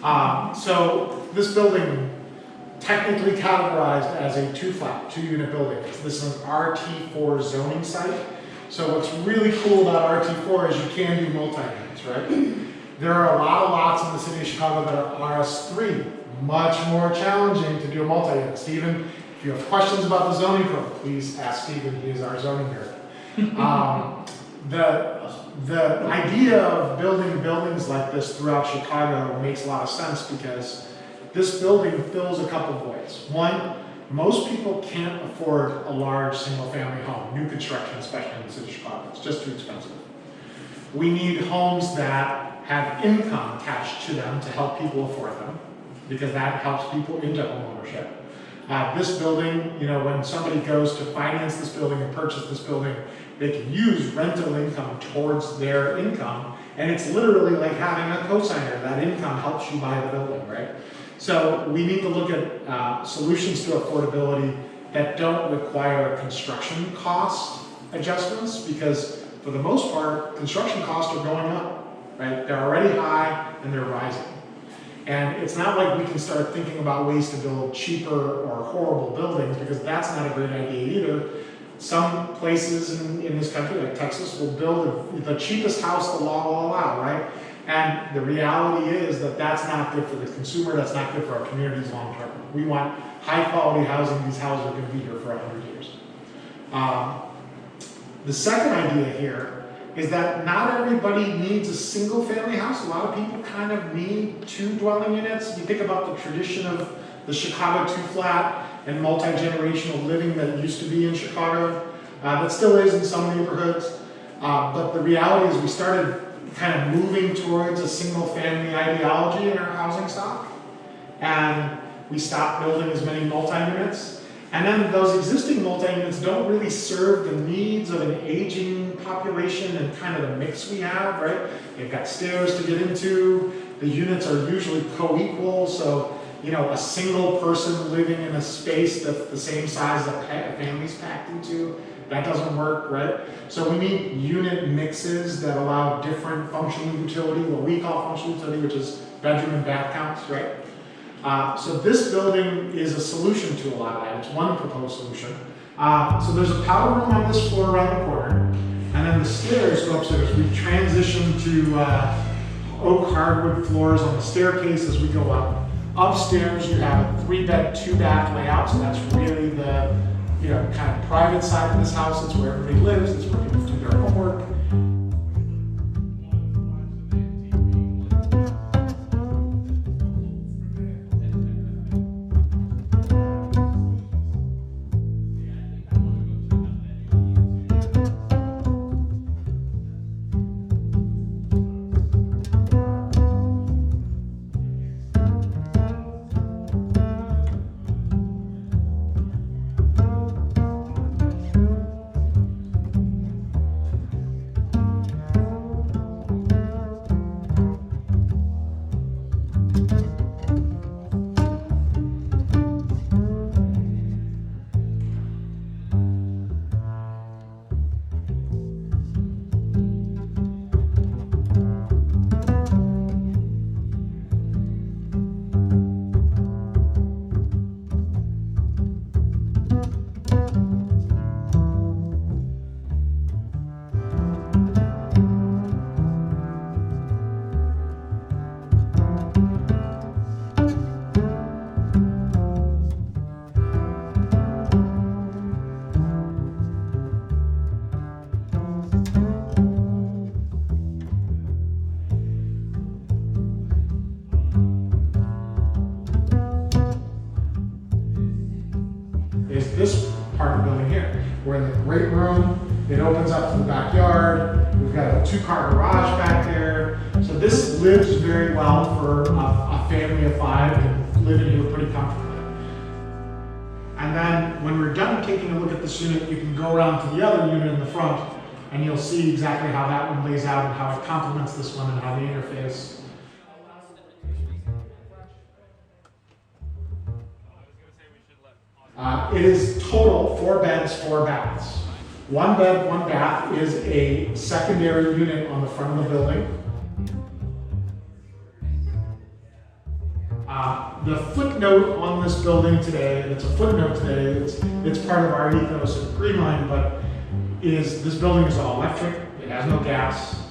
So this building, technically categorized as a two-unit building. This is an RT4 zoning site. So what's really cool about RT4 is you can do multi-units, right? There are a lot of lots in the city of Chicago that are RS3, much more challenging to do a multi-unit. Stephen, if you have questions about the zoning code, please ask Stephen, he is our zoning nerd. The idea of building buildings like this throughout Chicago makes a lot of sense because this building fills a couple voids. One, most people can't afford a large single-family home, new construction, especially in the city of Chicago. It's just too expensive. We need homes that have income attached to them to help people afford them, because that helps people into home ownership. This building, you know, when somebody goes to finance this building and purchase this building, they can use rental income towards their income, and it's literally like having a cosigner. That income helps you buy the building, right? So we need to look at solutions to affordability that don't require construction cost adjustments, because for the most part, construction costs are going up, right? They're already high and they're rising. And it's not like we can start thinking about ways to build cheaper or horrible buildings, because that's not a great idea either. Some places in this country, like Texas, will build the cheapest house the law will allow, right? And the reality is that that's not good for the consumer, that's not good for our communities long term. We want high quality housing. These houses are going to be here for 100 years. The second idea here is that not everybody needs a single family house. A lot of people kind of need two dwelling units. You think about the tradition of the Chicago two-flat and multi-generational living that used to be in Chicago. That still is in some neighborhoods. But the reality is we started kind of moving towards a single family ideology in our housing stock. And we stopped building as many multi-units. And then those existing multi-units don't really serve the needs of an aging population and kind of the mix we have, right? They've got stairs to get into. The units are usually co-equal, so you know, a single person living in a space that's the same size that a family's packed into, that doesn't work, right? So we need unit mixes that allow different functional utility, what we call functional utility, which is bedroom and bath counts, right? So this building is a solution to a lot of that. It's one proposed solution. So there's a powder room on this floor around the corner, and then the stairs go upstairs. We've transitioned to oak hardwood floors on the staircase as we go up. Upstairs you have a 3-bed, 2-bath layout, so that's really the kind of private side of this house. It's where everybody lives, it's where people do their homework. Is this part of the building here. We're in the great room. It opens up to the backyard. We've got a 2-car garage back there. So this lives very well for a family of 5 and live in here pretty comfortably. And then when we're done taking a look at this unit, you can go around to the other unit in the front and you'll see exactly how that one lays out and how it complements this one and how they interface. It is total 4 beds, 4 baths. 1 bed, 1 bath is a secondary unit on the front of the building. The footnote on this building today, and it's a footnote today, it's part of our ethos at Greenline, but is this building is all electric, it has no gas,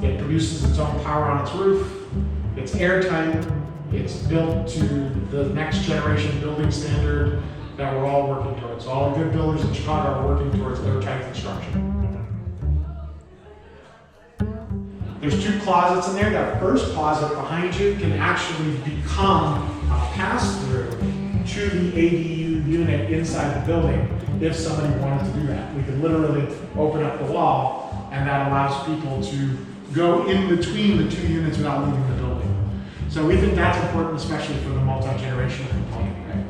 it produces its own power on its roof, it's airtight, it's built to the next generation building standard that we're all working towards. All the good builders in Chicago are working towards airtight construction. There's 2 closets in there. That first closet behind you can actually become a pass-through to the ADU unit inside the building if somebody wanted to do that. We could literally open up the wall, and that allows people to go in between the 2 units without leaving the building. So we think that's important, especially for the multi-generational component, right?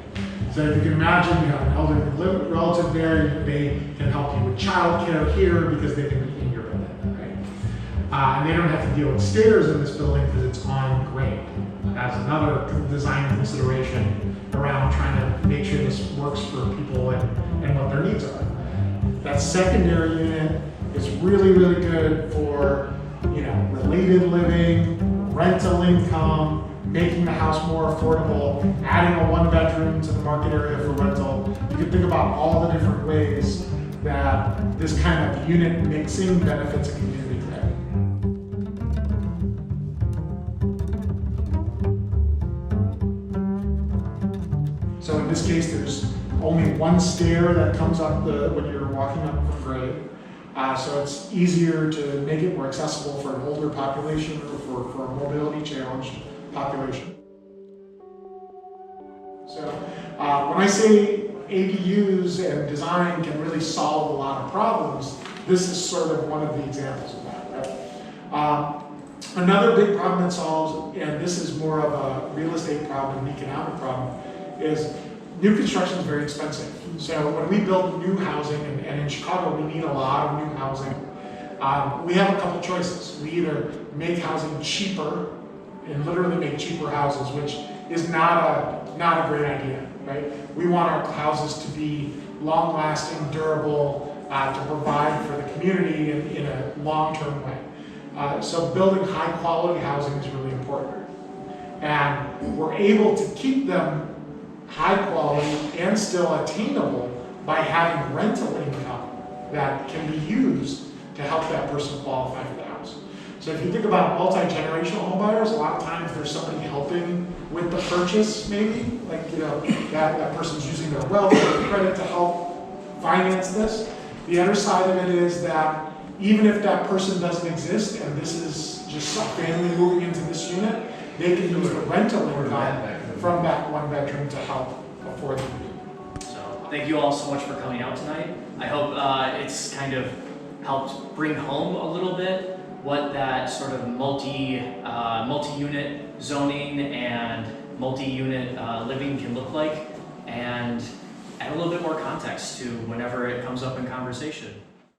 So if you can imagine, you have an elderly relative there, they can help you with childcare here because they can be in your building, right? And they don't have to deal with stairs in this building because it's on grade. That's another design consideration around trying to make sure this works for people and what their needs are. That secondary unit is really, really good for, you know, related living, rental income, making the house more affordable, adding a 1-bedroom to the market area for rental. You can think about all the different ways that this kind of unit mixing benefits a community today. So in this case, there's only 1 stair that comes up when you're walking up the grade. So it's easier to make it more accessible for an older population or for a mobility challenged population. So when I say ADUs and design can really solve a lot of problems, this is sort of one of the examples of that. Right? Another big problem it solves, and this is more of a real estate problem, an economic problem, is new construction is very expensive. So when we build new housing, and in Chicago we need a lot of new housing, we have a couple choices. We either make housing cheaper and literally make cheaper houses, which is not a great idea, right? We want our houses to be long-lasting, durable, to provide for the community in a long-term way. So building high-quality housing is really important. And we're able to keep them high quality and still attainable by having rental income that can be used to help that person qualify for the house. So if you think about multi-generational homebuyers, a lot of times there's somebody helping with the purchase, maybe, like, you know, that person's using their wealth or credit to help finance this. The other side of it is that even if that person doesn't exist and this is just a family moving into this unit, they can use the rental income from that 1-bedroom to help afford the unit. So thank you all so much for coming out tonight. I hope it's kind of helped bring home a little bit what that sort of multi-unit zoning and multi-unit living can look like, and add a little bit more context to whenever it comes up in conversation.